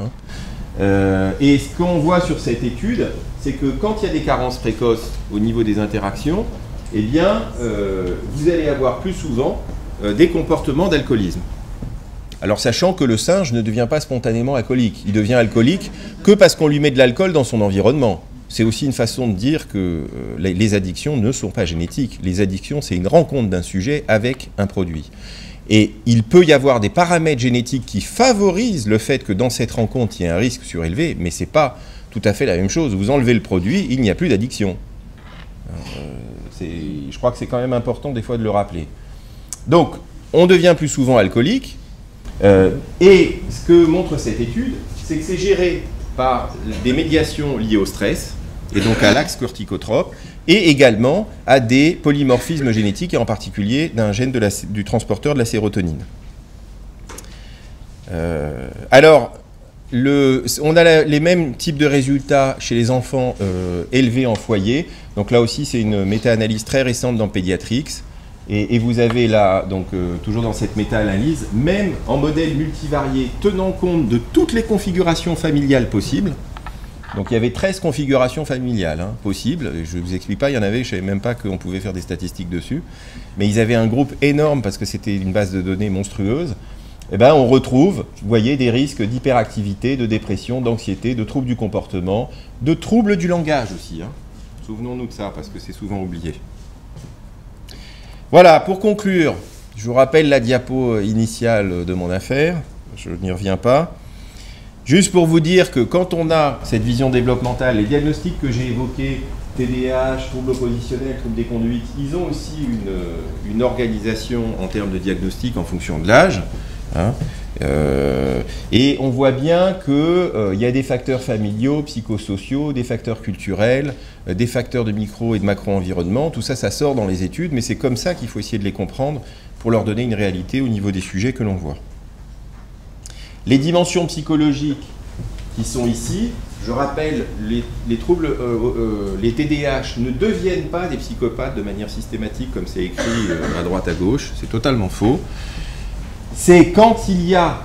Speaker 1: Hein. Et ce qu'on voit sur cette étude, c'est que quand il y a des carences précoces au niveau des interactions, eh bien vous allez avoir plus souvent des comportements d'alcoolisme. Alors sachant que le singe ne devient pas spontanément alcoolique, il devient alcoolique que parce qu'on lui met de l'alcool dans son environnement. C'est aussi une façon de dire que les addictions ne sont pas génétiques. Les addictions, c'est une rencontre d'un sujet avec un produit. Et il peut y avoir des paramètres génétiques qui favorisent le fait que dans cette rencontre, il y ait un risque surélevé, mais ce n'est pas tout à fait la même chose. Vous enlevez le produit, il n'y a plus d'addiction. Je crois que c'est quand même important des fois de le rappeler. Donc, on devient plus souvent alcoolique. Et ce que montre cette étude, c'est que c'est géré par des médiations liées au stress, et donc à l'axe corticotrope, et également à des polymorphismes génétiques, et en particulier d'un gène du transporteur de la sérotonine. Alors, on a les mêmes types de résultats chez les enfants élevés en foyer. Donc là aussi, c'est une méta-analyse très récente dans Pediatrics. Et vous avez là, donc toujours dans cette méta-analyse, même en modèle multivarié, tenant compte de toutes les configurations familiales possibles. Donc il y avait 13 configurations familiales possibles. Je ne vous explique pas, il y en avait, je ne savais même pas qu'on pouvait faire des statistiques dessus. Mais ils avaient un groupe énorme parce que c'était une base de données monstrueuse. Eh ben, on retrouve, vous voyez, des risques d'hyperactivité, de dépression, d'anxiété, de troubles du comportement, de troubles du langage aussi. Souvenons-nous de ça parce que c'est souvent oublié. Voilà, pour conclure, je vous rappelle la diapo initiale de mon affaire, je n'y reviens pas. Juste pour vous dire que quand on a cette vision développementale, les diagnostics que j'ai évoqués, TDAH, troubles oppositionnels, troubles des conduites, ils ont aussi une organisation en termes de diagnostic en fonction de l'âge. Et on voit bien qu'il y a des facteurs familiaux, psychosociaux, des facteurs culturels, des facteurs de micro et de macro-environnement. Tout ça, ça sort dans les études, mais c'est comme ça qu'il faut essayer de les comprendre pour leur donner une réalité au niveau des sujets que l'on voit. Les dimensions psychologiques qui sont ici. Je rappelle, les troubles, les TDAH ne deviennent pas des psychopathes de manière systématique comme c'est écrit à droite à gauche, c'est totalement faux. C'est quand il y a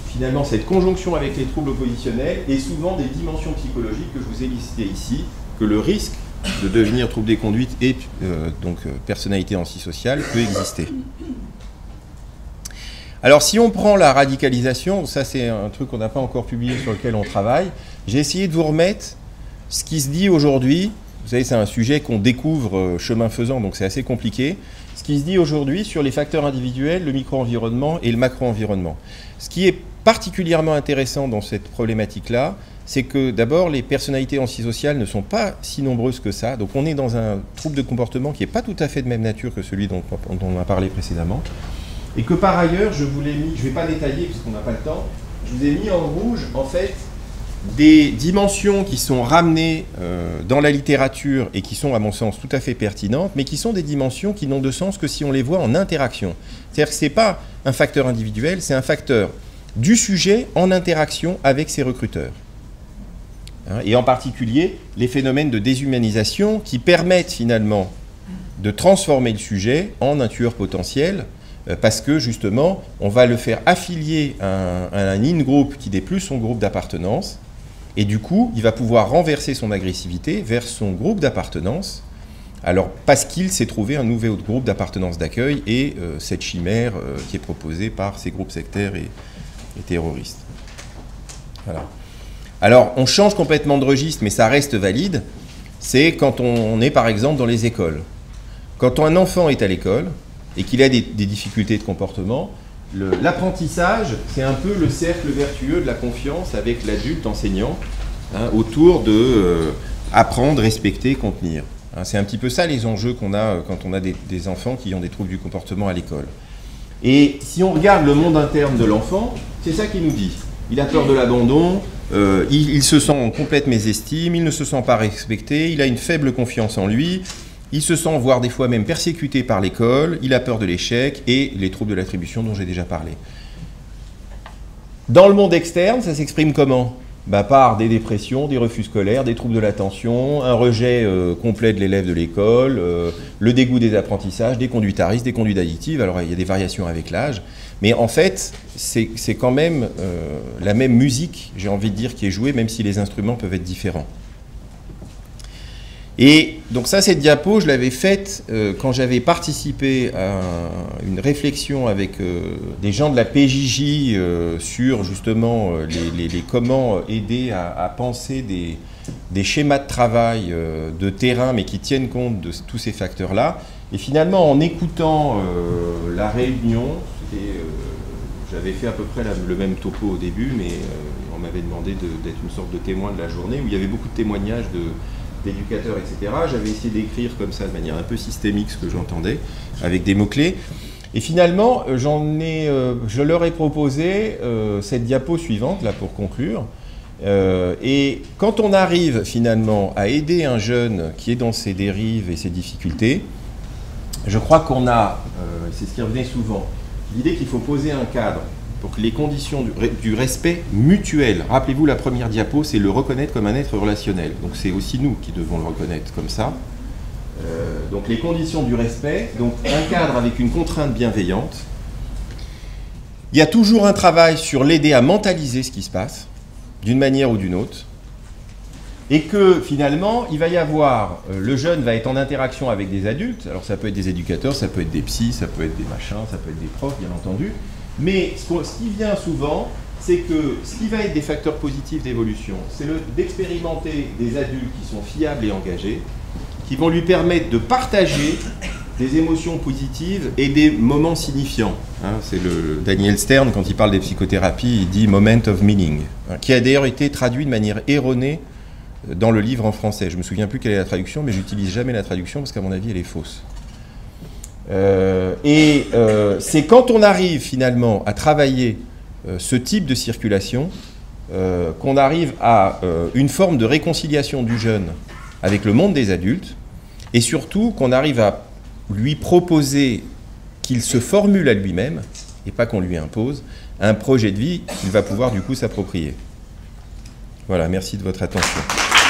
Speaker 1: finalement cette conjonction avec les troubles oppositionnels et souvent des dimensions psychologiques que je vous ai listées ici, que le risque de devenir trouble des conduites et personnalité antisociale peut exister. Alors si on prend la radicalisation, ça c'est un truc qu'on n'a pas encore publié sur lequel on travaille, j'ai essayé de vous remettre ce qui se dit aujourd'hui, vous savez c'est un sujet qu'on découvre chemin faisant donc c'est assez compliqué, ce qui se dit aujourd'hui sur les facteurs individuels, le micro-environnement et le macro-environnement. Ce qui est particulièrement intéressant dans cette problématique-là, c'est que d'abord les personnalités antisociales ne sont pas si nombreuses que ça, donc on est dans un trouble de comportement qui n'est pas tout à fait de même nature que celui dont on a parlé précédemment. Et que par ailleurs, je vous l'ai mis, je ne vais pas détailler puisqu'on n'a pas le temps, je vous ai mis en rouge en fait des dimensions qui sont ramenées dans la littérature et qui sont à mon sens tout à fait pertinentes, mais qui sont des dimensions qui n'ont de sens que si on les voit en interaction. C'est-à-dire que ce n'est pas un facteur individuel, c'est un facteur du sujet en interaction avec ses recruteurs. Et en particulier, les phénomènes de déshumanisation qui permettent finalement de transformer le sujet en un tueur potentiel, parce que justement, on va le faire affilier à un in-group qui n'est plus son groupe d'appartenance, et du coup, il va pouvoir renverser son agressivité vers son groupe d'appartenance, alors parce qu'il s'est trouvé un nouveau groupe d'appartenance d'accueil et cette chimère qui est proposée par ces groupes sectaires et terroristes. Voilà. Alors, on change complètement de registre, mais ça reste valide, c'est quand on est par exemple dans les écoles. Quand un enfant est à l'école, et qu'il a des difficultés de comportement, l'apprentissage, c'est un peu le cercle vertueux de la confiance avec l'adulte enseignant, autour de apprendre, respecter, contenir. C'est un petit peu ça les enjeux qu'on a quand on a des enfants qui ont des troubles du comportement à l'école. Et si on regarde le monde interne de l'enfant, c'est ça qu'il nous dit. Il a peur de l'abandon, il se sent en complète mésestime, il ne se sent pas respecté, il a une faible confiance en lui, il se sent, voire des fois même, persécuté par l'école, il a peur de l'échec et les troubles de l'attribution dont j'ai déjà parlé. Dans le monde externe, ça s'exprime comment ? Par des dépressions, des refus scolaires, des troubles de l'attention, un rejet complet de l'élève de l'école, le dégoût des apprentissages, des conduites à risque, des conduites addictives. Alors il y a des variations avec l'âge, mais en fait, c'est quand même la même musique, j'ai envie de dire, qui est jouée, même si les instruments peuvent être différents. Et donc ça, cette diapo, je l'avais faite quand j'avais participé à une réflexion avec des gens de la PJJ sur justement les comment aider à penser des schémas de travail de terrain, mais qui tiennent compte de tous ces facteurs-là. Et finalement, en écoutant la réunion, j'avais fait à peu près le même topo au début, mais on m'avait demandé d'être une sorte de témoin de la journée, où il y avait beaucoup de témoignages d'éducateurs, etc. J'avais essayé d'écrire comme ça, de manière un peu systémique, ce que j'entendais, avec des mots-clés. Et finalement, je leur ai proposé cette diapo suivante, là, pour conclure. Et quand on arrive, finalement, à aider un jeune qui est dans ses dérives et ses difficultés, je crois qu'on a, c'est ce qui revenait souvent, l'idée qu'il faut poser un cadre pour que les conditions du respect mutuel, rappelez-vous la première diapo, c'est le reconnaître comme un être relationnel. Donc c'est aussi nous qui devons le reconnaître comme ça. Donc les conditions du respect, donc un cadre avec une contrainte bienveillante. Il y a toujours un travail sur l'aider à mentaliser ce qui se passe, d'une manière ou d'une autre. Et que finalement, il va y avoir, le jeune va être en interaction avec des adultes, alors ça peut être des éducateurs, ça peut être des psys, ça peut être des machins, ça peut être des profs, bien entendu. Mais ce qui vient souvent, c'est que ce qui va être des facteurs positifs d'évolution, c'est d'expérimenter des adultes qui sont fiables et engagés, qui vont lui permettre de partager des émotions positives et des moments signifiants. C'est Daniel Stern, quand il parle des psychothérapies, il dit « moment of meaning », qui a d'ailleurs été traduit de manière erronée dans le livre en français. Je ne me souviens plus quelle est la traduction, mais j'utilise jamais la traduction parce qu'à mon avis, elle est fausse. C'est quand on arrive finalement à travailler ce type de circulation qu'on arrive à une forme de réconciliation du jeune avec le monde des adultes et surtout qu'on arrive à lui proposer qu'il se formule à lui-même et pas qu'on lui impose un projet de vie qu'il va pouvoir du coup s'approprier. Voilà, merci de votre attention.